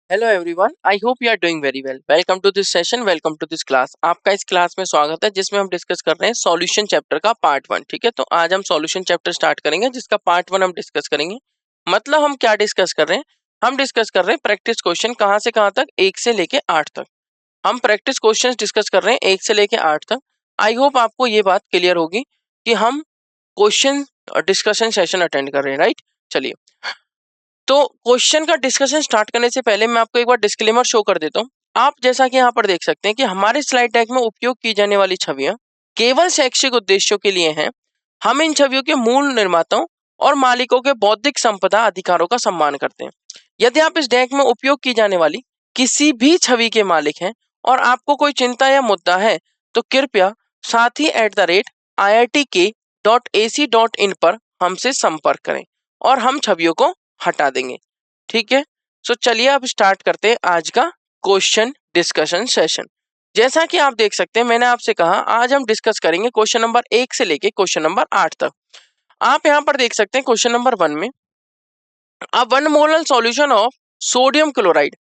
Hello everyone, I hope you are doing very well. Welcome to this session, welcome to this class. आपका इस class में स्वागत है जिसमें हम डिस्कस कर रहे हैं सॉल्यूशन चैप्टर का पार्ट 1। ठीक है, तो आज हम सॉल्यूशन चैप्टर स्टार्ट करेंगे जिसका पार्ट 1 हम डिस्कस करेंगे। मतलब हम क्या डिस्कस कर रहे हैं? हम डिस्कस कर रहे हैं प्रैक्टिस क्वेश्चन कहाँ से कहाँ तक, 1 से लेके 8 तक। हम प्रैक्टिस क्वेश्चन डिस्कस कर रहे हैं 1 से लेके 8 तक। आई होप आपको ये बात क्लियर होगी कि हम क्वेश्चन डिस्कशन सेशन अटेंड कर रहे हैं, राइट? चलिए, तो क्वेश्चन का डिस्कशन स्टार्ट करने से पहले मैं आपको एक बार डिस्क्लेमर शो कर देता हूँ। आप जैसा कि यहाँ पर देख सकते हैं कि हमारे स्लाइड डेक में उपयोग की जाने वाली छवियां केवल शैक्षिक उद्देश्यों के लिए हैं। हम इन छवियों के मूल निर्माताओं और मालिकों के बौद्धिक संपदा अधिकारों का सम्मान करते हैं। यदि आप इस डेक में उपयोग की जाने वाली किसी भी छवि के मालिक हैं और आपको कोई चिंता या मुद्दा है, तो कृपया sathi@iitk.ac.in पर हमसे संपर्क करें और हम छवियों को हटा देंगे। ठीक है, सो चलिए अब स्टार्ट करते हैं आज का क्वेश्चन डिस्कशन सेशन। जैसा कि आप देख सकते हैं, मैंने आपसे कहा आज हम डिस्कस करेंगे क्वेश्चन नंबर 1 से लेके क्वेश्चन नंबर 8 तक। आप यहाँ पर देख सकते हैं क्वेश्चन नंबर 1 में a 1 molar solution of sodium chloride,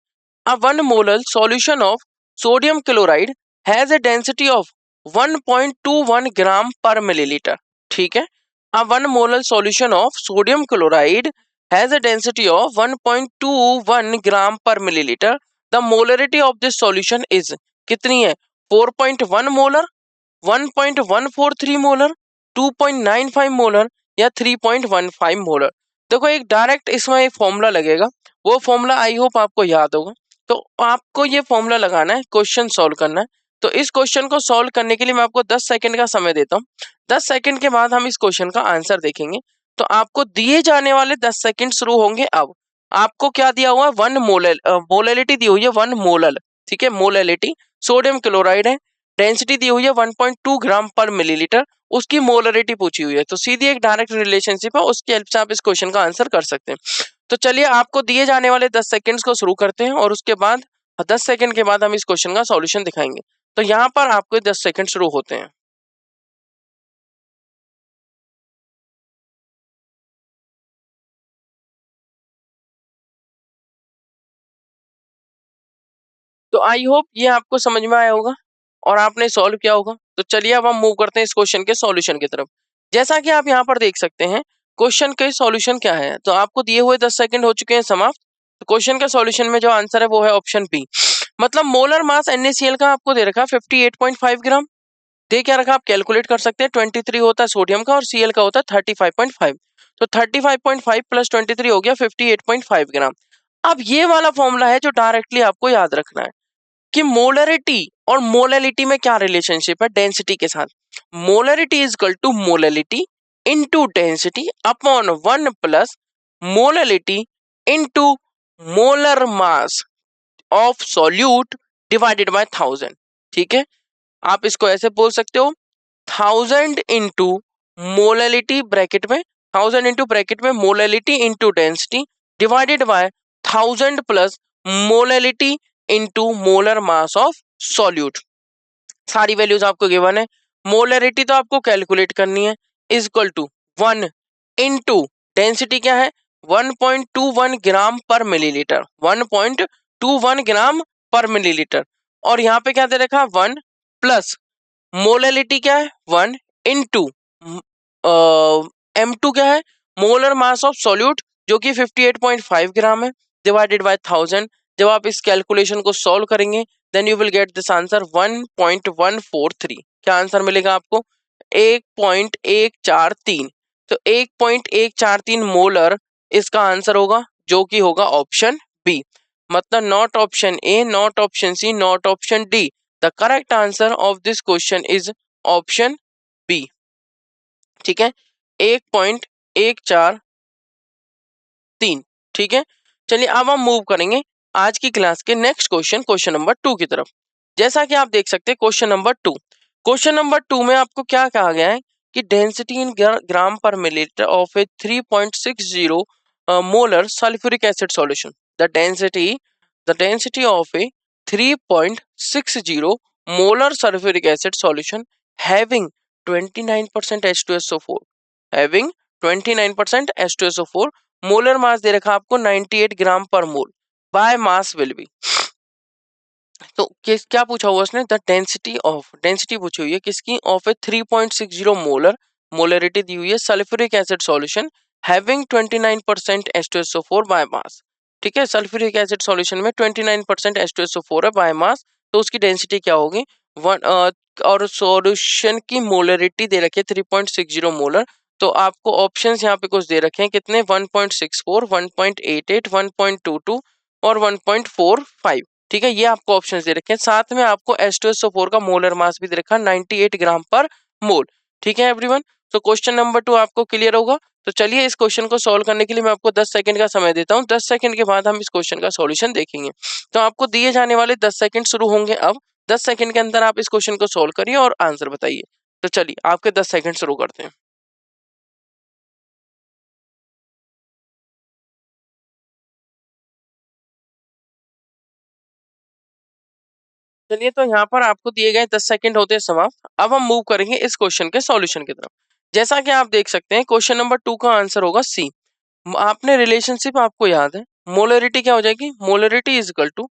a 1 molar solution of sodium chloride has a density of 1.21 gram per milliliter। ठीक है, a 1 molar solution of sodium chloride has a density of 1.21 gram per milliliter। The molarity of this solution is कितनी है? 4.1 molar, 1.143 molar, 2.95 molar या 3.15 molar. देखो, एक direct इसमें एक formula लगेगा, वो फॉर्मूला आई होप आपको याद होगा। तो आपको ये फॉर्मूला लगाना है, क्वेश्चन सॉल्व करना है। तो इस क्वेश्चन को सॉल्व करने के लिए मैं आपको 10 सेकंड का समय देता हूँ। 10 सेकंड के बाद हम इस क्वेश्चन का आंसर देखेंगे। तो आपको दिए जाने वाले 10 सेकंड शुरू होंगे अब। आपको क्या दिया हुआ है? 1 मोलर, मोलैलिटी दी हुई है 1 मोलर। ठीक है, मोलैलिटी सोडियम क्लोराइड है। डेंसिटी दी हुई है 1.2 ग्राम पर मिलीलीटर। उसकी मोलरिटी पूछी हुई है, तो सीधी एक डायरेक्ट रिलेशनशिप है, उसकी हेल्प से आप इस क्वेश्चन का आंसर कर सकते हैं। तो चलिए, आपको दिए जाने वाले 10 सेकंड्स को शुरू करते हैं और उसके बाद 10 सेकंड के बाद हम इस क्वेश्चन का सॉल्यूशन दिखाएंगे। तो यहाँ पर आपको 10 सेकंड शुरू होते हैं। तो आई होप ये आपको समझ में आया होगा और आपने सॉल्व किया होगा। तो चलिए अब हम मूव करते हैं इस क्वेश्चन के सॉल्यूशन की तरफ। जैसा कि आप यहाँ पर देख सकते हैं, क्वेश्चन के सॉल्यूशन क्या है। तो आपको दिए हुए 10 सेकंड हो चुके हैं समाप्त। तो क्वेश्चन का सॉल्यूशन में जो आंसर है वो है ऑप्शन बी। मतलब मोलर मास NaCl का आपको दे रखा है 58.5 ग्राम। दे क्या रखा, आप कैलकुलेट कर सकते हैं। 23 होता है सोडियम का और Cl का होता है 35.5। तो 35.5 प्लस 23 हो गया 58.5 ग्राम। अब ये वाला फॉर्मूला है जो डायरेक्टली आपको याद रखना है कि मोलरिटी और मोलैलिटी में क्या रिलेशनशिप है डेंसिटी के साथ। Molarity is equal to molality into density upon 1 plus molality into molar mass of solute divided by 1000। ठीक है, आप इसको ऐसे बोल सकते हो, 1000 इंटू मोलैलिटी ब्रैकेट में, 1000 इंटू ब्रैकेट में molality into density divided by 1000 plus molality into molar mass of solute. सारी वैल्यूज आपको गिवन है। मोलरिटी तो आपको कैलकुलेट करनी है, is equal to 1 into density क्या है 1.21 ग्राम पर मिलीलीटर, 1.21 ग्राम पर मिलीलीटर। और यहाँ पे क्या दे रखा 1 प्लस मोलैलिटी क्या है 1 इंटू M2 क्या है मोलर मास ऑफ सॉल्यूट जो कि 58.5 ग्राम है डिवाइडेड बाय 1000। जब आप इस कैलकुलेशन को सॉल्व करेंगे then you will get this answer 1.143। क्या आंसर मिलेगा आपको? 1.143। तो 1.143 मोलर इसका आंसर होगा, जो कि होगा ऑप्शन बी। मतलब not option A, not option C, not option D. The correct answer of this question is option B. ठीक है, 1.143। ठीक है, चलिए अब हम मूव करेंगे आज की क्लास के नेक्स्ट क्वेश्चन, क्वेश्चन नंबर 2 की तरफ। जैसा कि आप देख सकते हैं क्वेश्चन नंबर 2, क्वेश्चन नंबर 2 में आपको क्या कहा गया है कि density in gram per millilitre of a 3.60 molar sulphuric acid solution. The density of a 3.60 molar sulphuric acid solution having 29% H2SO4, having 29% H2SO4, molar mass दे रखा आपको 98 gram per mole, by mass will be. तो क्या पूछा हुआ उसने, the density पूछी हुई है किसकी, ऑफ ए 3.60 मोलर, मोलरिटी दी हुई है sulphuric acid solution having 29% H2SO4 by mass. ठीक है, सल्फ्यूरिक एसिड सॉल्यूशन में 29% H2SO4 है बाय मास, तो उसकी डेंसिटी क्या होगी और सॉल्यूशन की मोलरिटी दे रखी है 3.60 मोलर। तो आपको ऑप्शंस यहाँ पे कुछ दे रखे हैं कितने, 1.64, 1.88, 1.22 और 1.45। ठीक है, ये आपको ऑप्शन दे रखे हैं। साथ में आपको H2SO4 का मोलर मास भी दे रखा है 98 ग्राम पर मोल। ठीक है एवरीवन, तो क्वेश्चन नंबर 2 आपको क्लियर होगा। तो चलिए इस क्वेश्चन को सॉल्व करने के लिए मैं आपको 10 सेकंड का समय देता हूं। 10 सेकंड के बाद हम इस क्वेश्चन का सॉल्यूशन देखेंगे। तो आपको दिए जाने वाले 10 सेकंड शुरू होंगे अब। 10 सेकंड के अंदर आप इस क्वेश्चन को सॉल्व करिए और आंसर बताइए। तो चलिए आपके 10 सेकंड शुरू करते हैं। चलिए, तो यहाँ पर आपको दिए गए 10 सेकंड होते हैं समाप्त। अब हम मूव करेंगे इस क्वेश्चन के सॉल्यूशन की तरफ। जैसा कि आप देख सकते हैं क्वेश्चन नंबर 2 का आंसर होगा सी। आपने रिलेशनशिप आपको याद है, मोलरिटी क्या हो जाएगी, molarity is equal to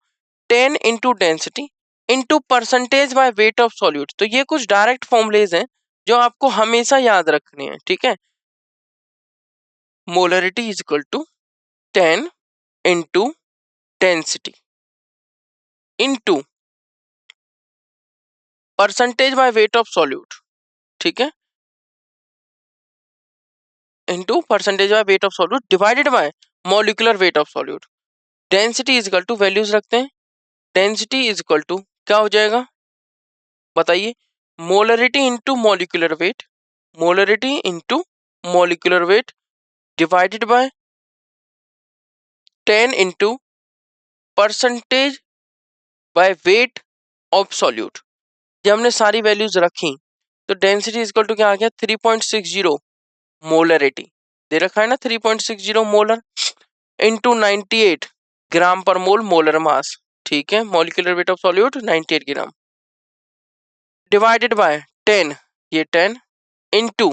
10 into density into percentage by weight of solute. तो ये कुछ डायरेक्ट फॉर्मुलेज हैं जो आपको हमेशा याद रखने हैं। ठीक है, molarity is equal to 10 into density into percentage by weight of solute. ठीक है, into percentage by weight of solute divided by molecular weight of solute. Density is equal to, values रखते हैं, डेंसिटी इज इक्वल टू क्या हो जाएगा बताइए, molarity into molecular weight, molarity into molecular weight divided by 10 into percentage by weight of solute. ये हमने सारी values रखी, तो डेंसिटी इज इक्वल टू क्या आ गया, 3.60 मोलरिटी दे रखा है ना, 3.60 मोलर इंटू 98 ग्राम पर मोल मोलर मास। ठीक है, molecular weight of solute 98 gram divided by 10, ये 10 into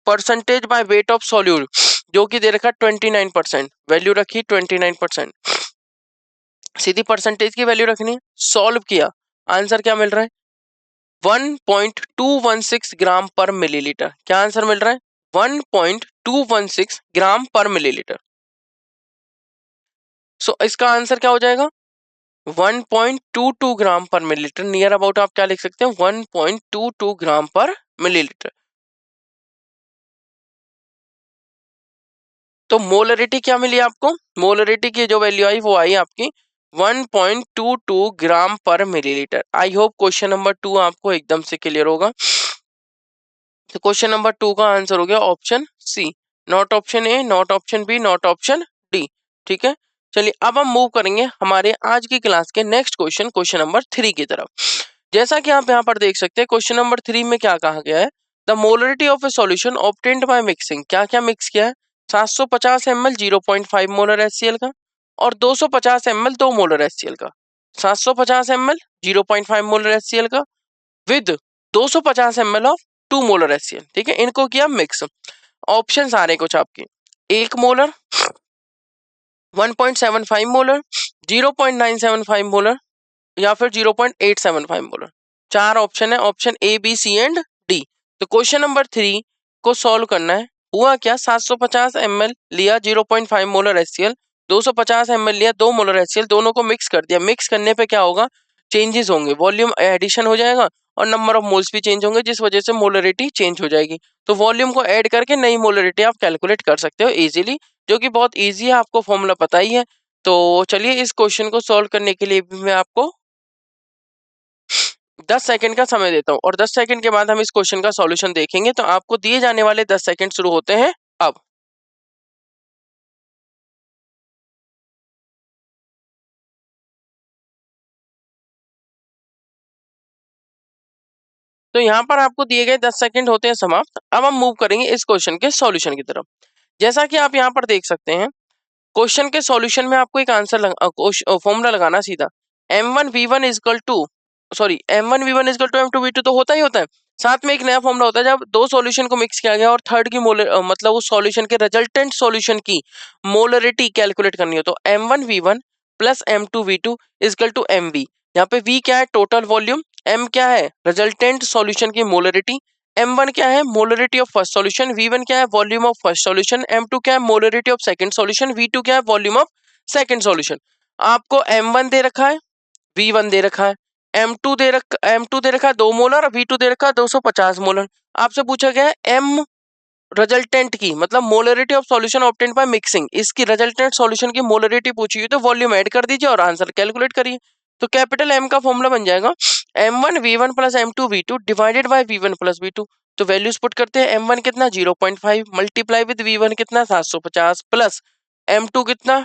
percentage by weight of solute जो कि दे रखा 29%, वैल्यू रखी 29%, सीधी परसेंटेज की वैल्यू रखनी है। सॉल्व किया, आंसर क्या मिल रहा है, 1.216 ग्राम पर मिलीलीटर। क्या आंसर मिल रहा है, 1.216 ग्राम पर मिलीलीटर। सो इसका आंसर क्या हो जाएगा, 1.22 ग्राम पर मिलीलीटर। नियर अबाउट आप क्या लिख सकते हैं, 1.22 ग्राम पर मिलीलीटर। तो मोलरिटी क्या मिली आपको, मोलरिटी की जो वैल्यू आई वो आई आपकी 1.22 ग्राम per millilitre. I hope question number 2 आपको एकदम से क्लियर होगा। तो क्वेश्चन नंबर 2 का आंसर हो गया option C, not option A, not option B, not option D. ठीक है, चलिए अब हम मूव करेंगे हमारे आज की क्लास के नेक्स्ट क्वेश्चन, क्वेश्चन नंबर 3 की तरफ। जैसा कि आप यहाँ पर देख सकते हैं क्वेश्चन नंबर 3 में क्या कहा गया है, the molarity of a solution obtained by mixing. क्या क्या मिक्स किया है, 750 ml 0.5 मोलर HCl का और 250 ml 2 मोलर HCl का। 750 ml 0.5 मोलर HCl का with 250 ml of 2 molar HCl। ठीक है, इनको किया मिक्स। ऑप्शंस आ रहे कुछ आपके, 1 मोलर, 1.75 मोलर, 0.975 मोलर या फिर 0.875 मोलर। 4 ऑप्शन है, option A B C and D. तो क्वेश्चन नंबर 3 को सॉल्व करना है। हुआ क्या, 750 ml लिया 0.5 मोलर HCl, 250 ml लिया 2 मोलर HCl, दोनों को मिक्स कर दिया। मिक्स करने पे क्या होगा, चेंजेस होंगे, वॉल्यूम एडिशन हो जाएगा और नंबर ऑफ मोल्स भी चेंज होंगे, जिस वजह से मोलरिटी चेंज हो जाएगी। तो वॉल्यूम को ऐड करके नई मोलरिटी आप कैलकुलेट कर सकते हो इजीली, जो कि बहुत इजी है, आपको फॉर्मूला पता ही है। तो चलिए इस क्वेश्चन को सॉल्व करने के लिए भी मैं आपको 10 सेकंड का समय देता हूं और 10 सेकंड के बाद हम इस क्वेश्चन का सॉल्यूशन देखेंगे। तो आपको दिए जाने वाले 10 सेकंड शुरू होते हैं अब। तो यहाँ पर आपको दिए गए 10 सेकंड होते हैं समाप्त। अब हम मूव करेंगे इस क्वेश्चन के सॉल्यूशन की तरफ। जैसा कि आप यहाँ पर देख सकते हैं क्वेश्चन के सॉल्यूशन में आपको एक आंसर फॉर्मूला लगाना सीधा, m1v1 is equal to m1v1 is equal to m2v2 तो होता ही होता है। साथ में एक नया फॉर्मूला होता है जब दो सॉल्यूशन को मिक्स किया गया और थर्ड की मतलब उस सॉल्यूशन के रिजल्टेंट सॉल्यूशन की मोलरिटी कैलकुलेट करनी हो, तो m1v1 plus M2V2 equal to MV। यहाँ पे V क्या है, टोटल वॉल्यूम, M क्या है, रिजल्टेंट सॉल्यूशन की मोलरिटी, M1 क्या है, molarity of first solution, V1 क्या है, volume of first solution, M2 क्या है, molarity of second solution, V2 क्या है, वॉल्यूम ऑफ सेकंड सॉल्यूशन। आपको M1 दे रखा है, V1 दे रखा है, M2 दे रखा है 2 मोलर, V2 दे रखा है 250 मोलर। आपसे पूछा गया है M रिजल्टेंट की, मतलब molarity of solution obtained by mixing, इसकी रिजल्टेंट सॉल्यूशन की मोलरिटी पूछी हुई, तो वॉल्यूम ऐड कर दीजिए और आंसर कैलकुलेट करिए। तो कैपिटल M का फॉर्मूला बन जाएगा M1V1 plus M2V2 divided by V1 plus V2। तो वैल्यूज पुट करते हैं, M1 कितना 0.5 मल्टीप्लाई विद V1 कितना 750 प्लस M2 कितना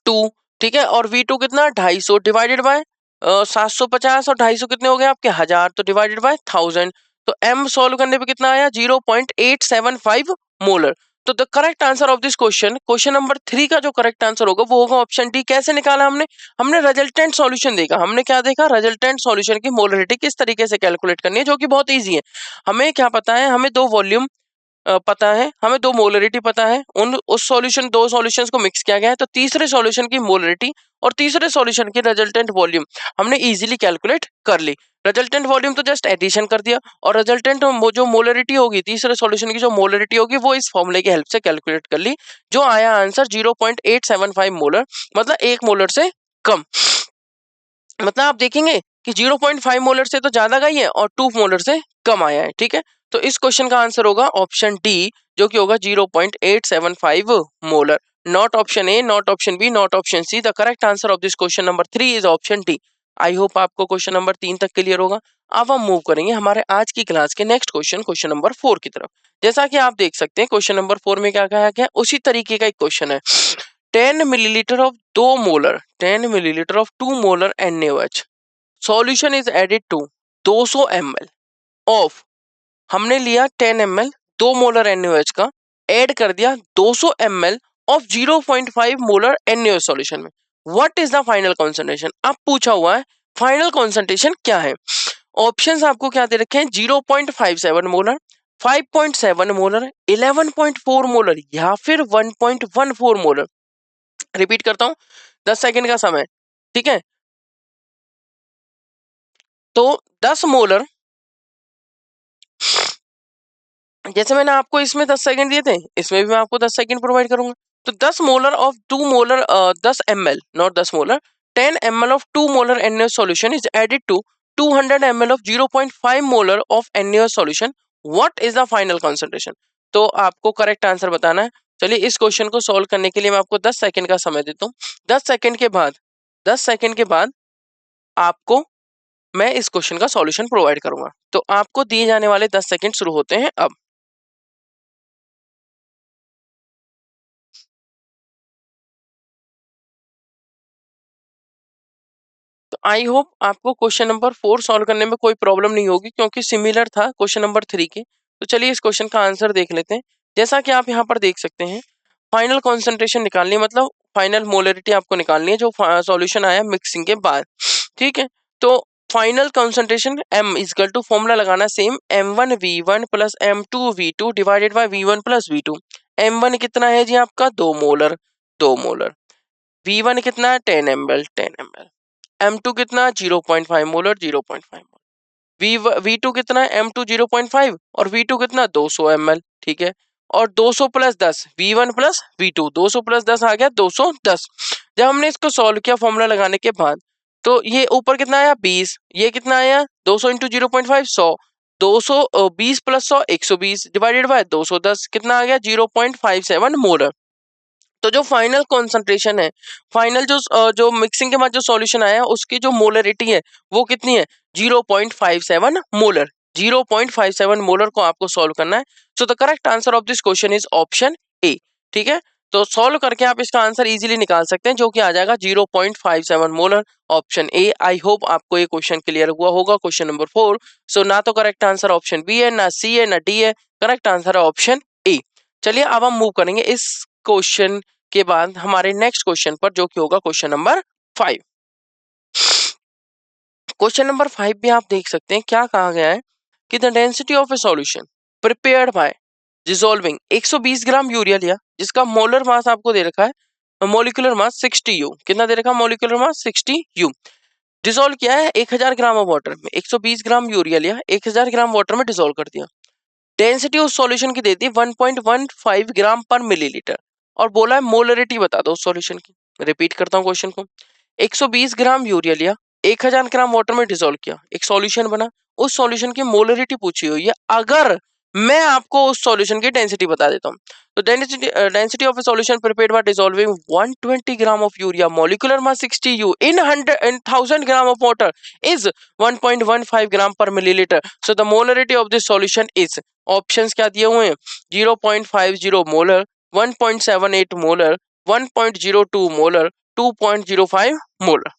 2, ठीक है, और V2 कितना 250 डिवाइडेड बाय 750 और 250 कितने हो गए आपके 1000, तो डिवाइडेड बाय 1000। तो M सॉल्व करने पे कितना आया 0.875 मोलर। तो the correct answer of this question number 3 का जो करेक्ट आंसर होगा वो होगा ऑप्शन डी। कैसे निकाला हमने, हमने रिजल्टेंट सॉल्यूशन देखा, हमने क्या देखा, रिजल्टेंट सॉल्यूशन की मोलरिटी किस तरीके से कैलकुलेट करनी है, जो कि बहुत ईजी है। हमें क्या पता है, हमें दो वॉल्यूम पता है, हमें दो मोलरिटी पता है, दो सॉल्यूशंस को मिक्स किया गया है, तो तीसरे सॉल्यूशन की मोलरिटी और तीसरे सॉल्यूशन की रिजल्टेंट वॉल्यूम हमने इजीली कैलकुलेट कर ली। रिजल्टेंट वॉल्यूम तो जस्ट एडिशन कर दिया, और रिजल्टेंट जो मोलरिटी होगी, तीसरे सॉल्यूशन की जो मोलरिटी होगी, वो इस फॉर्मूले की हेल्प से कैलकुलेट कर ली, जो आया आंसर 0.875 मोलर, मतलब 1 मोलर से कम। मतलब आप देखेंगे कि 0.5 मोलर से तो ज्यादा गई है और 2 मोलर से कम आया है, ठीक है। तो इस क्वेश्चन का आंसर होगा ऑप्शन डी, जो कि होगा 0.875 molar. Not option A, not option B, not option C. The correct answer of this question number 3 is option D. I hope आपको क्वेश्चन नंबर 3 तक क्लियर होगा। अब हम मूव करेंगे हमारे आज की क्लास के नेक्स्ट क्वेश्चन नंबर 4 की तरफ। जैसा कि आप देख सकते हैं क्वेश्चन नंबर 4 में क्या कहा गया, उसी तरीके का एक क्वेश्चन है। 10 millilitre of 2 molar 10 millilitre of 2 molar NaOH solution is added to 200 ml of, हमने लिया 10 ml 2 मोलर NaOH का, ऐड कर दिया 200 ml of 0.5 molar NaOH solution में। What is the final concentration, अब पूछा हुआ है फाइनल कॉन्सेंट्रेशन क्या है। ऑप्शंस आपको क्या दे रखे हैं, 0.57 मोलर, 5.7 मोलर, 11.4 मोलर या फिर 1.14 मोलर। रिपीट करता हूं, 10 सेकंड का समय, ठीक है। तो 10 मोलर, जैसे मैंने आपको इसमें 10 सेकंड दिए थे, इसमें भी मैं आपको 10 सेकंड प्रोवाइड करूंगा। तो 10 molar of 2 molar 10 ml, not 10 molar, 10 ml of 2 molar NaOH solution is added to 200 ml of 0.5 molar of NaOH solution. What is the final concentration. तो आपको करेक्ट आंसर बताना है। चलिए इस क्वेश्चन को सॉल्व करने के लिए मैं आपको 10 सेकंड का समय देता हूँ। 10 सेकंड के बाद 10 सेकंड के बाद आपको मैं इस क्वेश्चन का सॉल्यूशन प्रोवाइड करूंगा। तो आपको दिए जाने वाले 10 सेकंड शुरू होते हैं अब। तो आई होप आपको क्वेश्चन नंबर 4 सॉल्व करने में कोई प्रॉब्लम नहीं होगी, क्योंकि सिमिलर था क्वेश्चन नंबर 3 के। तो चलिए इस क्वेश्चन का आंसर देख लेते हैं। जैसा कि आप यहाँ पर देख सकते हैं, फाइनल कॉन्सेंट्रेशन निकालनी है, मतलब फाइनल मोलरिटी आपको निकालनी है जो सॉल्यूशन आया मिक्सिंग के बाद, ठीक है। तो final concentration M equal to formula लगाना same, M1V1 plus M2V2 divided by V1 plus V2। M1 कितना है जी आपका 2 मोलर, 2 मोलर। V1 कितना है 10 ml, 10 ml। M2 कितना 0.5 मोलर, 0.5 मोलर। V2 कितना है M2 0.5 और V2 कितना 200 ml, ठीक है। और 200 plus 10 V1 plus V2, 200 plus 10 आ गया 210। जब हमने इसको सॉल्व किया फॉर्मूला लगाने के बाद, तो ये ऊपर कितना आया 20, ये कितना आया 200 इंटू 0.5 100, 220 प्लस 100 120 डिवाइडेड बाय 210 कितना आ गया 0.57 मोलर। तो जो फाइनल कॉन्सेंट्रेशन है, फाइनल जो मिक्सिंग के बाद जो सॉल्यूशन आया उसकी जो मोलरिटी है वो कितनी है 0.57 मोलर। 0.57 मोलर को आपको सॉल्व करना है। So the correct answer of this question is option ए, ठीक है। तो सॉल्व करके आप इसका आंसर इजीली निकाल सकते हैं, जो कि आ जाएगा 0.57 molar, option A. I hope आपको ये क्वेश्चन क्लियर हुआ होगा, क्वेश्चन नंबर 4। सो ना तो करेक्ट आंसर ऑप्शन बी है, ना सी है, ना डी है, करेक्ट आंसर है ऑप्शन ए। चलिए अब हम मूव करेंगे इस क्वेश्चन के बाद हमारे नेक्स्ट क्वेश्चन पर, जो कि होगा क्वेश्चन नंबर 5। क्वेश्चन नंबर 5 भी आप देख सकते हैं क्या कहा गया है कि the density of a solution prepared by dissolving 120 gram urea लिया, जिसका मोलर मास आपको दे रखा है मोलिकुलर मास 60 यू। कितना दे रखा मोलिकुलर मास 60 यू। डिसॉल्व किया है 1000 ग्राम ऑफ वाटर में, 120 ग्राम यूरिया लिया, 1000 ग्राम वाटर में डिसॉल्व कर दिया। डेंसिटी उस सॉल्यूशन की देती है 1.15 ग्राम पर मिलीलीटर और बोला है मोलरिटी बता दो उस सॉल्यूशन की। रिपीट करता हूँ क्वेश्चन को। 120 ग्राम यूरिया लिया, 1000 ग्राम वाटर में डिसॉल्व किया, एक सॉल्यूशन बना, उस सॉल्यूशन की मोलरिटी पूछी हुई है। अगर मैं आपको उस सॉल्यूशन की डेंसिटी बता देता हूँ तो density of a solution prepared by dissolving 120 gram of urea, molecular mass 60 you in 1000 gram of water is 1.15 gram per millilitre. So the molarity of this solution is, options क्या दिए हुए हैं, 0.50 molar, 1.78 molar, 1.02 molar, 2.05 molar.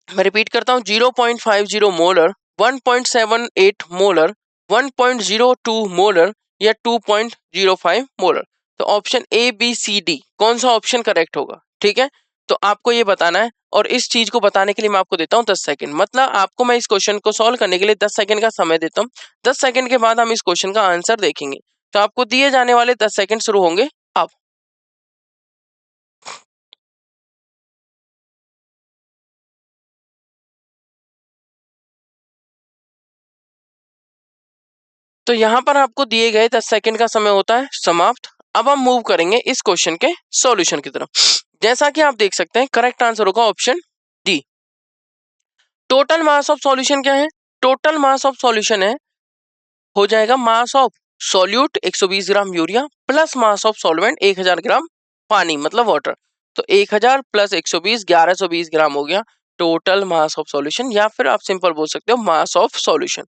मैं repeat करता हूँ, 0.50 molar, 1.78 molar, 1.02 molar या 2.05 molar. तो option A B C D कौन सा ऑप्शन करेक्ट होगा, ठीक है। तो आपको ये बताना है और इस चीज को बताने के लिए मैं आपको देता हूँ 10 सेकंड। मतलब आपको मैं इस क्वेश्चन को सॉल्व करने के लिए 10 सेकंड का समय देता हूँ। 10 सेकंड के बाद हम इस क्वेश्चन का आंसर देखेंगे। तो आपको दिए जाने वाले 10 सेकंड शुरू होंगे अब। तो यहाँ पर आपको दिए गए 10 सेकंड का समय होता है समाप्त। अब हम मूव करेंगे इस क्वेश्चन के सॉल्यूशन की तरफ। जैसा कि आप देख सकते हैं करेक्ट आंसर होगा option D. Total mass of solution क्या है, टोटल मास ऑफ सॉल्यूशन है हो जाएगा मास of solute 120 gram urea plus mass of solvent 1000 ग्राम पानी मतलब वाटर। तो 1000 प्लस 120 1120 ग्राम हो गया टोटल मास ऑफ सॉल्यूशन, या फिर आप सिंपल बोल सकते हो मास ऑफ सॉल्यूशन।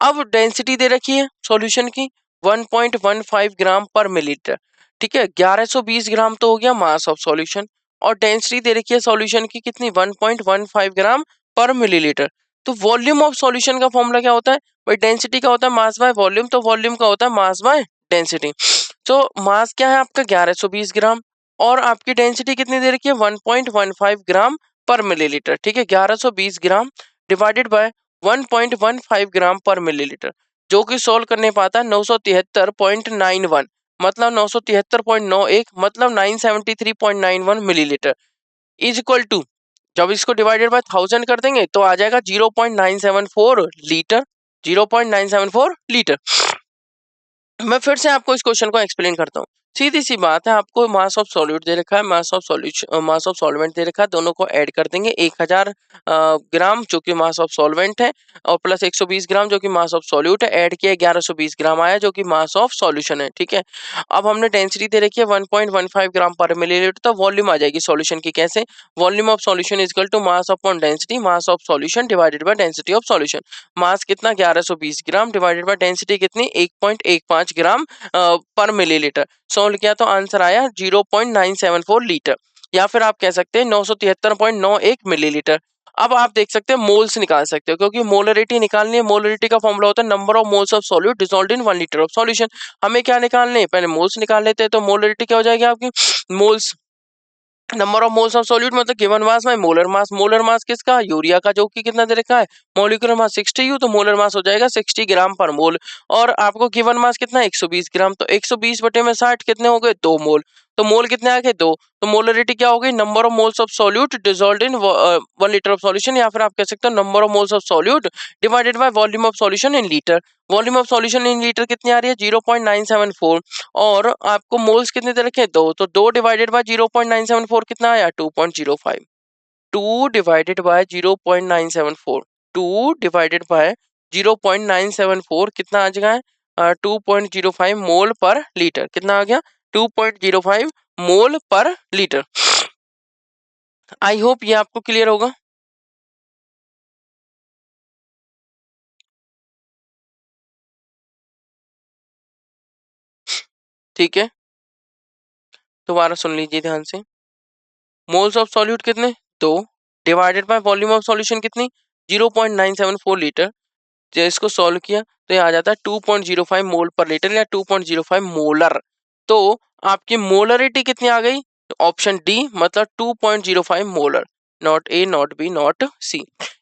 अब डेंसिटी दे रखी है सॉल्यूशन की 1.15 ग्राम पर मिलीलीटर, ठीक है। 1120 ग्राम तो हो गया मास ऑफ सॉल्यूशन और डेंसिटी दे रखी है सॉल्यूशन की कितनी 1.15 ग्राम पर मिलीलीटर। तो वॉल्यूम ऑफ सॉल्यूशन का फॉर्मूला क्या होता है भाई, डेंसिटी का होता है मास बाय वॉल्यूम, तो वॉल्यूम का होता है मास बाय डेंसिटी। तो मास क्या है आपका 1120 ग्राम और आपकी डेंसिटी कितनी दे रखी है 1.15 ग्राम पर मिलीलीटर, ठीक है। 1120 gram divided by 1.15 gram per millilitre, जो कि सोल्व करने पाता है 973.91, मतलब 973.91 मतलब 973.91 मिलीलीटर इज इक्वल टू, जब इसको डिवाइडेड बाय 1000 कर देंगे तो आ जाएगा 0.974 लीटर, 0.974 लीटर। मैं फिर से आपको इस क्वेश्चन को एक्सप्लेन करता हूँ। सीधी सी बात है, आपको मास ऑफ सॉल्यूट दे रखा है, mass of solution mass of solvent दे रखा है, दोनों को ऐड कर देंगे 1000 ग्राम जो कि मास ऑफ सॉल्वेंट है और प्लस 120 ग्राम जो कि मास ऑफ सॉल्यूट है, ऐड किया 1120 ग्राम आया जो कि मास ऑफ सॉल्यूशन है, ठीक है। अब हमने डेंसिटी दे रखी है 1.15 ग्राम पर मिलीलीटर, तो वॉल्यूम आ जाएगी सॉल्यूशन की कैसे, volume of solution is equal to mass upon density, mass of solution divided by density of solution. Mass कितना 1120 ग्राम डिवाइडेड बाय डेंसिटी कितनी 1.15 ग्राम पर मिलीलीटर। सोल्व किया तो आंसर आया 0.974 लीटर, या फिर आप कह सकते हैं 973.91 मिलीलीटर। अब आप देख सकते हैं मोल्स निकाल सकते हो, क्योंकि मोलरिटी निकालनी है। मोलरिटी का फॉर्मूला होता है number of moles of solute dissolved in 1 litre of solution. हमें क्या निकालने हैं, पहले मोल्स निकाल लेते हैं। तो मोलरिटी क्या हो जाएगी आपकी, moles number of moles of solute मतलब given mass by molar mass. Molar mass किसका, यूरिया का, जो कि कितना दे रखा है मॉलिक्यूलर मास 60 यू, तो मोलर मास हो जाएगा 60 ग्राम पर मोल। और आपको गिवन मास कितना 120 ग्राम, तो 120 बटे में 60 कितने हो गए 2 मोल। तो मोल कितने आ गए 2, तो मोलरिटी क्या हो गई number of moles of solute dissolved in 1 litre of solution, या फिर आप कह सकते हो number of moles of solute divided by volume of solution in litre. Volume of solution in litre कितनी आ रही है 0.974 और आपको मोल्स कितने दे रखे हैं 2, तो 2 डिवाइडेड बाय 0.974 कितना आया 2.05। 2 डिवाइडेड बाय 0.974, 2 डिवाइडेड बाय 0.974 कितना आ जाएगा 2.05 मोल पर लीटर, कितना आ गया 2.05 मोल पर लीटर। आई होप ये आपको क्लियर होगा। ठीक है, दोबारा सुन लीजिए ध्यान से। मोल्स ऑफ सॉल्यूट कितने 2 divided by volume of solution कितनी 0.974 लीटर। जो इसको सॉल्व किया तो ये आ जाता है 2.05 मोल पर लीटर या 2.05 मोलर। तो आपकी मोलरिटी कितनी आ गई, ऑप्शन डी मतलब 2.05 molar, not A not B not C.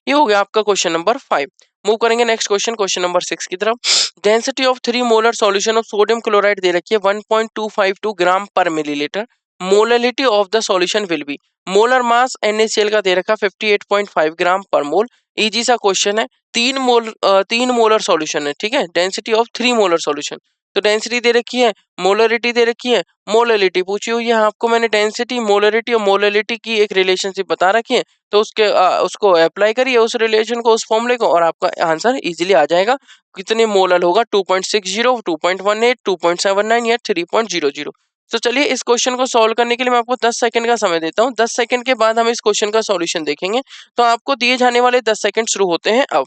ये हो गया आपका क्वेश्चन नंबर 5। मूव करेंगे नेक्स्ट क्वेश्चन, क्वेश्चन नंबर 6 की तरफ। Density of 3 molar solution of sodium chloride दे रखी है 1.252 gram per millilitre. Molality of the solution will be. Molar mass NaCl का दे रखा 58.5 ग्राम पर मोल। इजी सा क्वेश्चन है। 3 मोलर सॉल्यूशन है, ठीक है। डेंसिटी ऑफ 3 मोलर सॉल्यूशन, तो डेंसिटी दे रखी है, मोलरिटी दे रखी है, मोललिटी पूछी हुई है आपको मैंने। डेंसिटी, मोलरिटी और मोललिटी की एक रिलेशनशिप बता रखी है, तो उसको अप्लाई करिए उस रिलेशन को, उस फॉर्मूले को, और आपका आंसर इजीली आ जाएगा। कितने मोलर होगा? 2.60, 2.18, 2.79 या 3.00। तो चलिए इस क्वेश्चन को सॉल्व करने के लिए मैं आपको 10 सेकंड का समय देता हूँ। 10 सेकंड के बाद हम इस क्वेश्चन का सॉल्यूशन देखेंगे। तो आपको दिए जाने वाले 10 सेकंड शुरू होते हैं अब।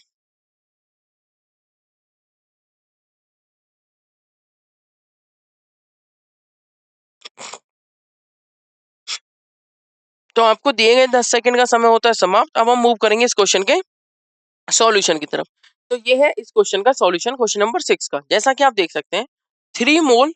तो आपको दिए गए 10 सेकंड का समय होता है समाप्त। अब हम मूव करेंगे इस क्वेश्चन के सॉल्यूशन की तरफ। तो ये है इस क्वेश्चन का सॉल्यूशन, क्वेश्चन नंबर 6 का। जैसा कि आप देख सकते हैं, 3 mole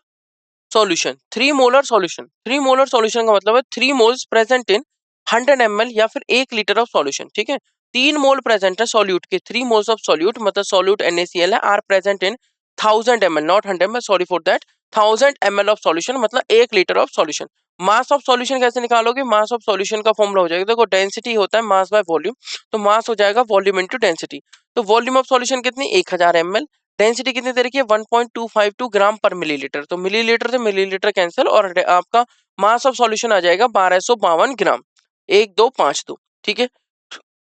solution, 3 molar solution. 3 molar solution का मतलब है 3 मोल्स प्रेजेंट इन 100 ml या फिर 1 लीटर ऑफ सॉल्यूशन, ठीक है। 3 मोल प्रेजेंट है सॉल्यूट के, 3 मोल्स ऑफ सॉल्यूट मतलब सॉल्यूट NaCl है, are present in 1000 ml, not 100 ml, sorry for that, 1000 ml of solution मतलब 1 litre of solution. Mass of solution कैसे निकालोगे? मास ऑफ सॉल्यूशन का फॉर्मूला हो जाएगा, देखो डेंसिटी होता है मास बाय वॉल्यूम, तो मास हो जाएगा वॉल्यूम इनटू डेंसिटी। तो वॉल्यूम ऑफ सॉल्यूशन कितनी? 1000 ml। डेंसिटी कितनी दे रखी है? 1.252 ग्राम पर मिलीलीटर, तो मिलीलीटर से मिलीलीटर कैंसिल, और आपका मास ऑफ सॉल्यूशन आ जाएगा 1252 ग्राम, 1252, ठीक है।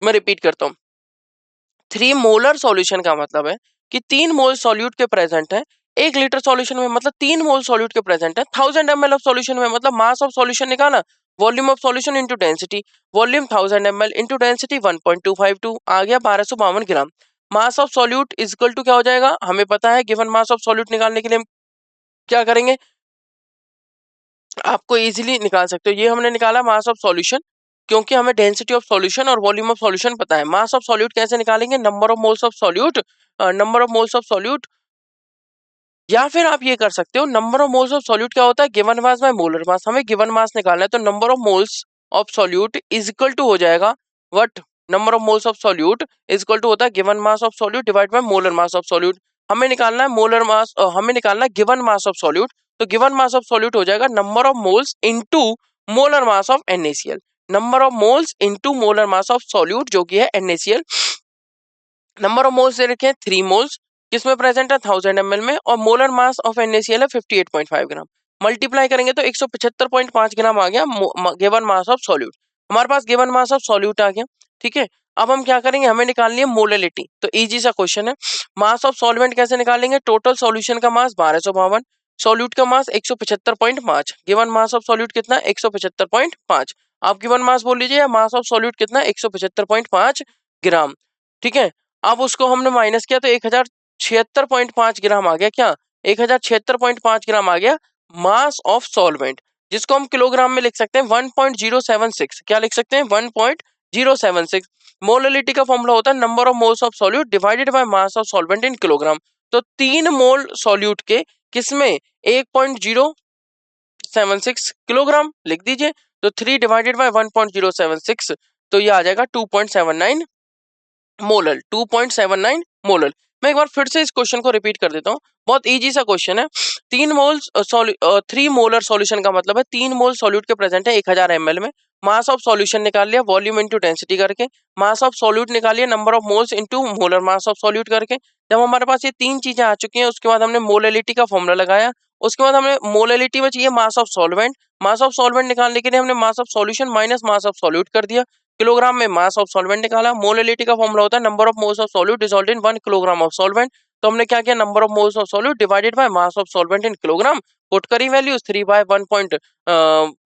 मैं रिपीट करता हूँ, 3 मोलर सॉल्यूशन का मतलब है कि 3 मोल सॉल्यूट के प्रेजेंट है 1 लीटर सॉल्यूशन में, मतलब 3 मोल सॉल्यूट के प्रेजेंट है 1000 ml ऑफ सॉल्यूशन में, मतलब मास ऑफ सॉल्यूशन निकाला, volume of solution into density, volume 1000 ml into density 1.252, आ गया 1252 gram. Mass of solute is equal to क्या हो जाएगा? हमें पता है, गिवन मास ऑफ सॉल्यूट निकालने के लिए हम क्या करेंगे, आपको इजीली निकाल सकते हो। ये हमने निकाला मास ऑफ सॉल्यूशन, क्योंकि हमें डेंसिटी ऑफ सॉल्यूशन और वॉल्यूम ऑफ सॉल्यूशन पता है। मास ऑफ सॉल्यूट कैसे निकालेंगे? Number of moles of solute, number of moles of solute, या फिर आप ये कर सकते हो, number of moles of solute क्या होता है? Given mass by molar mass. हमें गिवन मास निकालना है, तो number of moles of solute is equal to हो जाएगा what? Number of moles of solute is equal to होता है given mass of solute divide by molar mass of solute. हमें निकालना है मोलर मास, हमें निकालना है गिवन मास ऑफ सॉल्यूट, तो गिवन मास ऑफ सॉल्यूट हो जाएगा number of moles into molar mass of NaCl। Number of moles into molar mass of solute जो कि है NaCl। नंबर ऑफ मोल्स दे रखे हैं 3 मोल्स, किसमें प्रेजेंट है? 1000 ml में, और मोलर मास ऑफ NaCl है 58.5 ग्राम। मल्टीप्लाई करेंगे तो 175.5 ग्राम आ गया गिवन मास ऑफ सॉल्यूट। हमारे पास गिवन मास ऑफ सॉल्यूट आ गया, ठीक है। अब हम क्या करेंगे? हमें निकालनी है मोललिटी, तो इजी सा क्वेश्चन है। मास ऑफ सॉल्वेंट कैसे निकालेंगे? टोटल सॉल्यूशन का मास 1252, सॉल्यूट का मास 175.5, गिवन मास ऑफ सॉल्यूट कितना? 175.5। आप गिवन मास बोल लीजिए, मास ऑफ सॉल्यूट कितना? 175.5 ग्राम, ठीक है। अब उसको हमने माइनस किया तो 1076.5 ग्राम आ गया, क्या? 1076.5 ग्राम आ गया मास ऑफ सॉल्वेंट, जिसको हम किलोग्राम में लिख सकते हैं 1.076। क्या लिख सकते हैं? 1.076। मोललिटी का फॉर्मूला होता है number of moles of solute divided by mass of solvent in kilogram. तो 3 मोल सॉल्यूट के किसमें? 1.076 किलोग्राम लिख दीजिए, तो 3 डिवाइडेड बाय 1.076, तो ये आ जाएगा 2.79 मोलर, 2.79 मोलर। मैं एक बार फिर से इस क्वेश्चन को रिपीट कर देता हूँ, बहुत इजी सा क्वेश्चन है। 3 मोलर सॉल्यूशन का मतलब है 3 मोल सॉल्यूट के प्रेजेंट है 1000 ml में। मास ऑफ सॉल्यूशन निकाल लिया वॉल्यूम इनटू डेंसिटी करके, मास ऑफ सॉल्यूट निकालिए number of moles into molar mass of solute करके। जब हमारे पास ये 3 चीजें आ चुकी हैं, उसके बाद हमने मोललिटी का फॉर्मूला लगाया, उसके बाद हमें मोललिटी में चाहिए मास of solvent, mass of solvent निकालने के लिए हमने मास of solution minus mass of solute कर दिया, किलोग्राम में मास ऑफ सॉल्वेंट निकाला। मोललिटी का फॉर्मूला होता है number of moles of solute dissolved in 1 kilogram of solvent, तो हमने क्या किया? Number of moles of solute divided by mass of solvent in kilogram, put करी वैल्यूज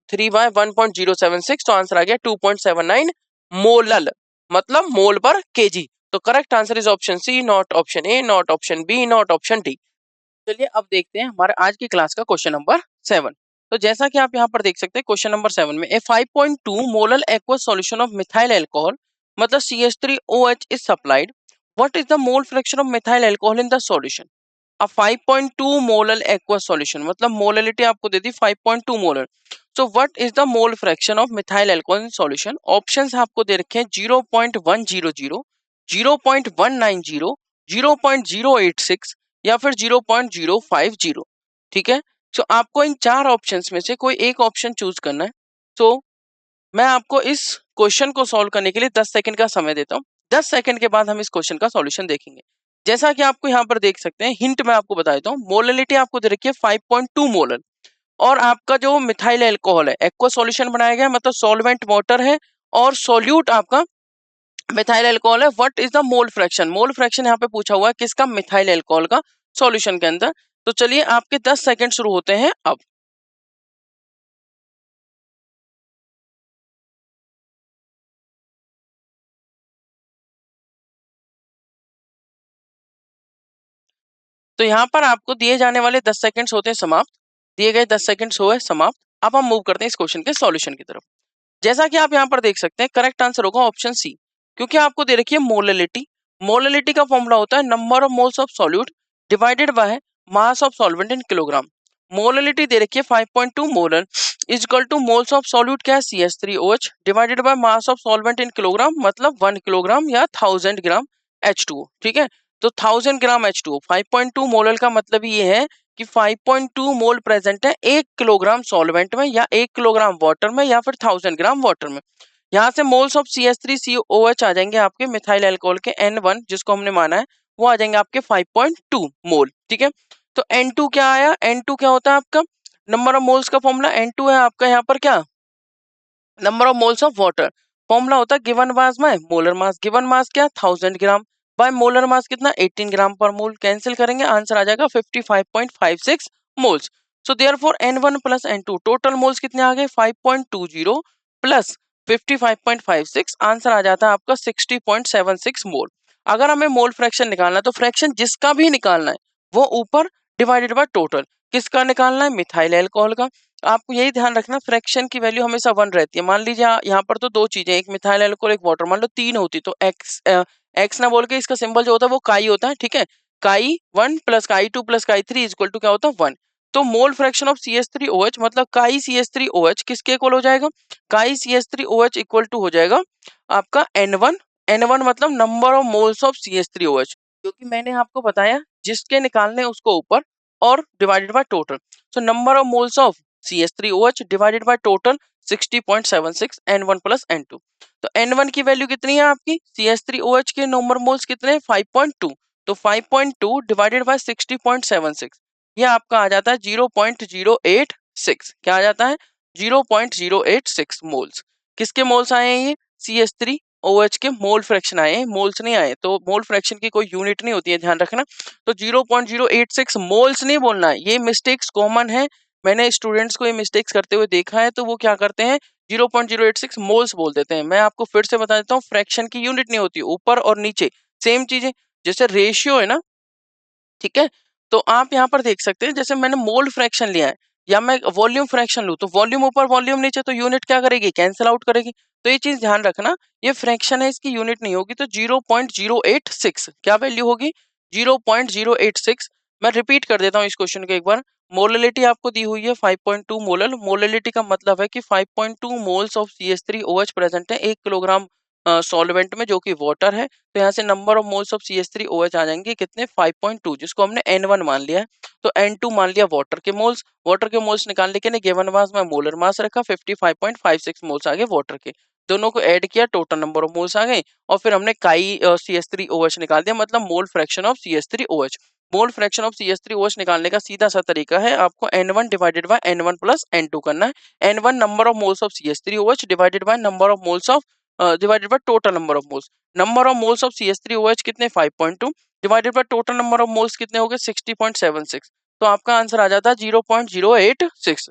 3/1.076, तो आंसर आ गया 2.79 मोलल, मतलब मोल पर केजी। तो correct answer is option C, not option A, not option B, not option D. चलिए अब देखते हैं हमारे आज की क्लास का क्वेश्चन नंबर 7। तो जैसा कि आप यहाँ पर देख सकते हैं क्वेश्चन नंबर 7 में, ए 5.2 molal aqueous solution of methyl alcohol मतलब CH3OH is supplied, what is the mole fraction of methyl alcohol in the solution. अब 5.2 मोलल एक्वस सॉल्यूशन मतलब मोललिटी आपको दे दी 5.2 molar, so what is the mole fraction of methyl alcohol in solution. Options आपको दे रखे हैं 0.100, 0.190, 0.086 या फिर 0.050, ठीक है। सो आपको इन 4 ऑप्शंस में से कोई एक ऑप्शन चूज करना है। सो मैं आपको इस क्वेश्चन को सॉल्व करने के लिए 10 सेकंड का समय देता हूँ। 10 सेकंड के बाद हम इस क्वेश्चन का सॉल्यूशन देखेंगे। जैसा कि आपको यहाँ पर देख सकते हैं, हिंट मैं आपको बता देता हूँ। मोलरिटी आपको दे रखी है 5.2 मोलर और आपका जो मिथाइल अल्कोहल है, एक्वा सॉल्यूशन बनाया गया, मतलब सॉल्वेंट वाटर है और सॉल्यूट आपका मिथाइल अल्कोहल है। What is the mole fraction? Mole fraction यहाँ पे पूछा हुआ है किसका? मिथाइल अल्कोहल का सॉल्यूशन के अंदर। तो चलिए आपके 10 सेकंड शुरू होते हैं अब। तो यहाँ पर आपको दिए जाने वाले 10 सेकंड्स होते हैं समाप्त। दिए गए 10 सेकंड्स हुए समाप्त। अब हम मूव करते हैं इस क्वेश्चन के सॉल्यूशन की तरफ। जैसा कि आप यहाँ पर देख सकते हैं, करेक्ट आंसर होगा ऑप्शन सी, क्योंकि आपको दे रखी है मोलरिटी। मोलरिटी का फॉर्मूला होता है number of moles of solute divided by mass of solvent in kilogram. Molarity दे रखी है 5.2 molar is equal to moles of solute क्या है? CH3OH divided by mass of solvent in kilogram, मतलब 1 kilogram या 1000 ग्राम H2O। ठीक है, तो 1000 ग्राम H2O, 5.2 मोलर का मतलब ये है कि 5.2 मोल प्रेजेंट है 1 किलोग्राम सॉल्वेंट में या 1 किलोग्राम वाटर में या फिर 1000 ग्राम वाटर में। यहाँ से मोल्स ऑफ CH3COH आ जाएंगे आपके मिथाइल अल्कोहल के N1 जिसको हमने माना है, वो आ जाएंगे आपके 5.2 मोल। ठीक है, तो N2 क्या आया? N2 क्या होता है आपका? नंबर ऑफ मोल्स का फॉर्मूला N2 है आपका यहाँ पर क्या? Number of moles of water. Formula होता है given mass by molar mass. Given mass क्या? 1000 ग्राम बाय मोलर मास कितना? 18 ग्राम पर मोल। कैंसिल करेंगे, आंसर आ जाएगा 55.56 moles. So therefore N1 plus N2 total moles कितने आ गए? 5.20 प्लस 55.56, आंसर आ जाता है आपका 60.76 मोल। अगर हमें मोल फ्रैक्शन निकालना है तो फ्रैक्शन जिसका भी निकालना है वो ऊपर डिवाइडेड बाय टोटल। किसका निकालना है? मिथाइल अल्कोहल का। आपको यही ध्यान रखना, फ्रैक्शन की वैल्यू हमेशा 1 रहती है। मान लीजिए यहाँ पर तो दो चीजें, एक मिथाइल अल्कोहल एक वाटर, मान लो 3 होती तो एक्स ना बोल के इसका सिंबल जो होता है वो काई होता है। ठीक है, काई 1 plus chi 2 plus chi 3 equal to क्या होता है? 1। तो मोल फ्रैक्शन ऑफ CH3OH मतलब काई CH3OH किसके इक्वल हो जाएगा? काई CH3OH इक्वल टू हो जाएगा आपका N1। N1 मतलब number of moles of CH3OH, क्योंकि मैंने आपको बताया जिसके निकालने उसको ऊपर और divided by total. So number of moles of CH3OH divided by total 60.76 N1 plus N2। तो N1 की वैल्यू कितनी है आपकी? CH3OH के नंबर मोल्स कितने हैं? 5.2। तो 5.2 डिवाइडेड बाय 60.76, ये आपका आ जाता है 0.086। क्या आ जाता है? 0.086 मोल्स। किसके मोल्स आए हैं? ये CH3OH के मोल फ्रैक्शन आए हैं, मोल्स नहीं आए। तो मोल फ्रैक्शन की कोई यूनिट नहीं होती है, ध्यान रखना। तो 0.086 मोल्स नहीं बोलना है, ये मिस्टेक्स कॉमन है। मैंने स्टूडेंट्स को ये मिस्टेक्स करते हुए देखा है, तो वो क्या करते हैं 0.086 मोल्स बोल देते हैं। मैं आपको फिर से बता देता हूँ, फ्रैक्शन की यूनिट नहीं होती, ऊपर और नीचे सेम चीजें। जैसे रेशियो है ना, ठीक है, तो आप यहाँ पर देख सकते हैं, जैसे मैंने मोल फ्रैक्शन लिया है या मैं वॉल्यूम फ्रैक्शन लूँ, तो वॉल्यूम ऊपर वॉल्यूम नीचे, तो यूनिट क्या करेगी? कैंसिल आउट करेगी। तो ये चीज ध्यान रखना, ये फ्रैक्शन है, इसकी यूनिट नहीं होगी। तो 0.086 क्या वैल्यू होगी? 0.086। मैं रिपीट कर देता हूँ इस क्वेश्चन को एक बार। मोलरिटी आपको दी हुई है 5.2 मोलर। मोलरिटी का मतलब है कि 5.2 मोल्स ऑफ CH3OH प्रेजेंट है 1 किलोग्राम सॉल्वेंट में जो कि वाटर है। तो यहाँ से number of moles of CH3OH आ जाएंगे कितने? 5.2, जिसको हमने N1 मान लिया है। तो N2 मान लिया वाटर के मोल्स। वाटर के मोल्स निकालने के लिए गिवन मास में मोलर मास रखा, 55.56 मोल्स आ गए वाटर के। दोनों को ऐड किया, टोटल नंबर ऑफ मोल्स आ गए, और फिर हमने काई CH3OH निकाल दिया, मतलब mole fraction of CH3OH। Mole fraction of CH3OH निकालने का सीधा सा तरीका है, आपको N1 divided by N1 plus N2 करना है। N1 number of moles of CH3OH divided by number of moles of divided by total number of moles. Number of moles of CH3OH कितने? 5.2 divided by total number of moles कितने हो गए? 60.76। तो आपका answer आ जाता है 0.086।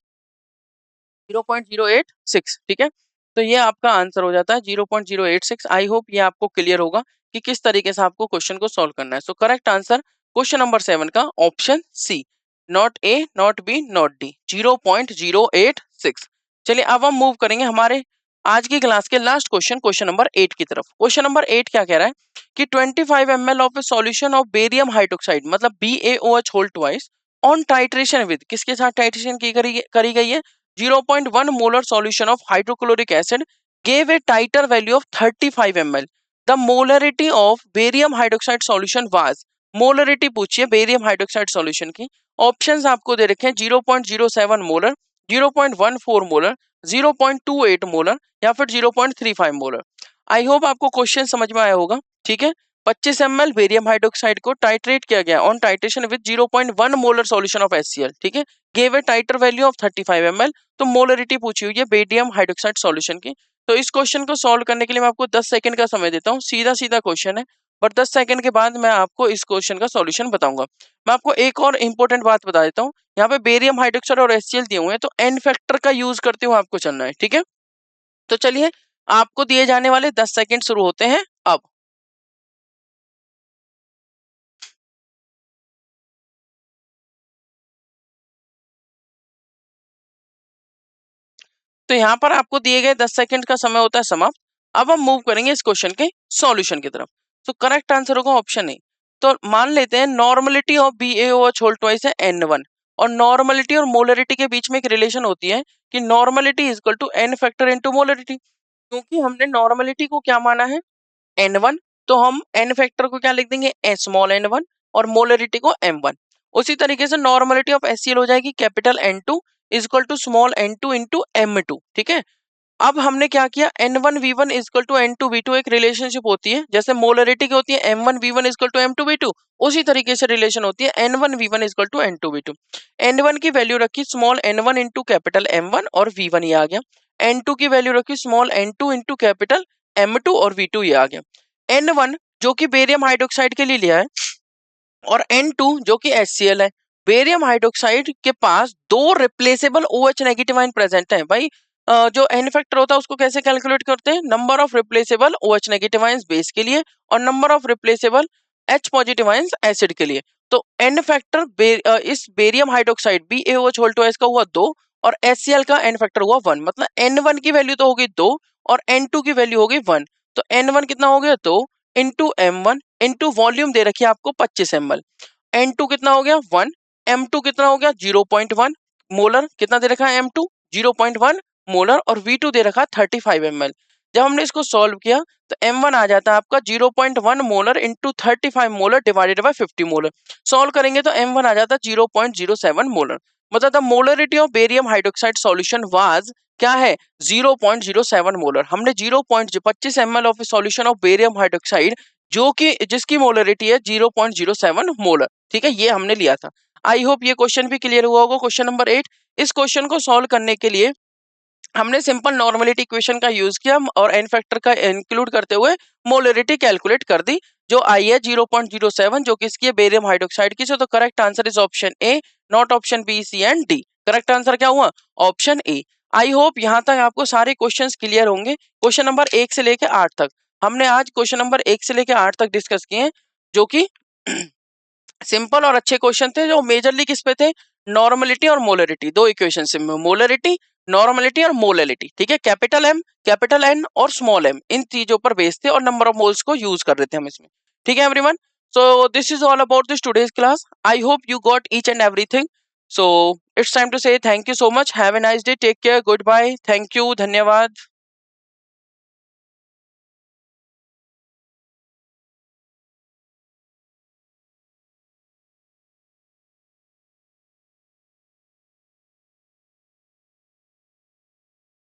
0.086, ठीक है। तो ये आपका आंसर हो जाता है 0.086। आई होप ये आपको क्लियर होगा कि किस तरीके से आपको क्वेश्चन को सॉल्व करना है। So correct answer question number 7 का option C, not A not B not D, 0.086। चलिए अब हम मूव करेंगे हमारे आज की क्लास के लास्ट क्वेश्चन, क्वेश्चन नंबर 8 की तरफ। क्वेश्चन नंबर 8 क्या कह रहा है कि 25 ml of a solution of barium hydroxide, मतलब BaOH whole twice, on titration with, किसके साथ टाइट्रेशन की करी गई है? 0.1 molar solution of hydrochloric acid gave a tighter value of 35 ml. The molarity of barium hydroxide solution was, molarity पूछिए barium hydroxide solution की, options आपको दे रखे हैं 0.07 मोलर, 0.14 मोलर, 0.28 मोलर या फिर 0.35 मोलर। आई होप आपको क्वेश्चन समझ में आया होगा। ठीक है, 25 ml बेरियम हाइड्रोक्साइड को टाइट्रेट किया गया on titration with 0.1 molar solution of HCl। ठीक है, gave a titre value of 35 ml। तो मोलरिटी पूछी हुई है बेरियम हाइड्रोक्साइड सॉल्यूशन की। तो इस क्वेश्चन को सॉल्व करने के लिए मैं आपको 10 सेकंड का समय देता हूँ। सीधा सीधा क्वेश्चन है, पर 10 सेकंड के बाद मैं आपको इस क्वेश्चन का सॉल्यूशन बताऊंगा। मैं आपको एक और इंपॉर्टेंट बात बता देता हूँ, यहाँ पे बेरियम हाइड्रोक्साइड और HCl दिए हुए हैं, तो एन फैक्टर का यूज करते हुए आपको चलना है। ठीक है, तो चलिए आपको दिए जाने वाले 10 सेकंड शुरू होते हैं अब। तो यहाँ पर आपको दिए गए 10 सेकंड का समय होता है समाप्त। अब हम मूव करेंगे इस क्वेश्चन के सॉल्यूशन की तरफ। तो करेक्ट आंसर होगा ऑप्शन ए। तो मान लेते हैं normality of BaOH whole twice है N1, और नॉर्मलिटी और मोलरिटी के बीच में एक रिलेशन होती है कि normality is equal to N factor into molarity. क्योंकि हमने नॉर्मलिटी को क्या माना है N1, तो हम N फैक्टर को क्या लिख देंगे स्मॉल n1 और मोलरिटी को m1। उसी तरीके से नॉर्मलिटी ऑफ HCl हो जाएगी capital N2 is equal to small n2 into m2। ठीक है, अब हमने क्या किया N1V1 is equal to N2V2 एक रिलेशनशिप होती है, जैसे मोलरिटी की होती है M1V1 is equal to M2V2, उसी तरीके से रिलेशन होती है N1V1 is equal to N2V2। N1 की वैल्यू रखी small n1 into capital M1 और V1 ये आ गया। N2 की वैल्यू रखी small n2 into capital M2 और V2 ये आ गया। N1 जो कि बेरियम हाइड्रोक्साइड के लिए लिया है और N2 जो कि HCl है। बेरियम हाइड्रोक्साइड के पास दो replaceable OH negative ion present है। भाई जो N फैक्टर होता है उसको कैसे कैलकुलेट करते हैं, number of replaceable OH negative ions base के लिए और number of replaceable H positive ions acid के लिए। तो N फैक्टर इस barium hydroxide BaOH whole twice का हुआ 2 और HCl का N फैक्टर हुआ 1, मतलब N1 की वैल्यू तो होगी 2 और N2 की वैल्यू होगी 1। तो N1 कितना हो गया 2 इंटू M1 इंटू वॉल्यूम दे रखी है आपको 25 ml। N2 कितना हो गया 1, M2 कितना हो गया 0.1 मोलर, कितना दे रखा है M2 0.1 मोलर और V2 दे रखा है 35 ml। जब हमने इसको सॉल्व किया तो M1 आ जाता है आपका 0.1 molar into 35 molar divided by 50 molar. Solve करेंगे तो M1 आ जाता है 0.07 मोलर। मतलब the molarity of barium hydroxide solution was क्या है 0.07 मोलर। हमने 0.25 ml of solution of barium hydroxide जो कि जिसकी मोलरिटी है 0.07 मोलर। ठीक है, ये हमने लिया था। आई होप ये क्वेश्चन भी क्लियर हुआ होगा। क्वेश्चन नंबर 8, इस क्वेश्चन को सॉल्व करने के लिए हमने सिंपल नॉर्मलिटी इक्वेशन का यूज किया और एन फैक्टर का इंक्लूड करते हुए मोलरिटी कैलकुलेट कर दी, जो आई है 0.07, जो कि इसकी है बेरियम हाइड्रोक्साइड की। तो correct answer is option A, not option B, C and D. Correct answer क्या हुआ ऑप्शन ए। आई होप यहाँ तक आपको सारे क्वेश्चंस क्लियर होंगे। क्वेश्चन नंबर 1 से लेकर 8 तक हमने आज क्वेश्चन नंबर 1 से लेकर 8 तक डिस्कस किए हैं, जो कि सिंपल और अच्छे क्वेश्चन थे, जो मेजरली किस पे थे नॉर्मलिटी और मोलरिटी, दो इक्वेशन से मोलरिटी नॉर्मलिटी और मोलरिटी। ठीक है, कैपिटल M कैपिटल N और स्मॉल m इन चीजों पर बेस थे और नंबर ऑफ मोल्स को यूज कर रहे थे हम इसमें। ठीक है everyone, so this is all about this today's class. I hope you got each and everything. So it's time to say thank you so much, have a nice day, take care, goodbye, thank you, धन्यवाद।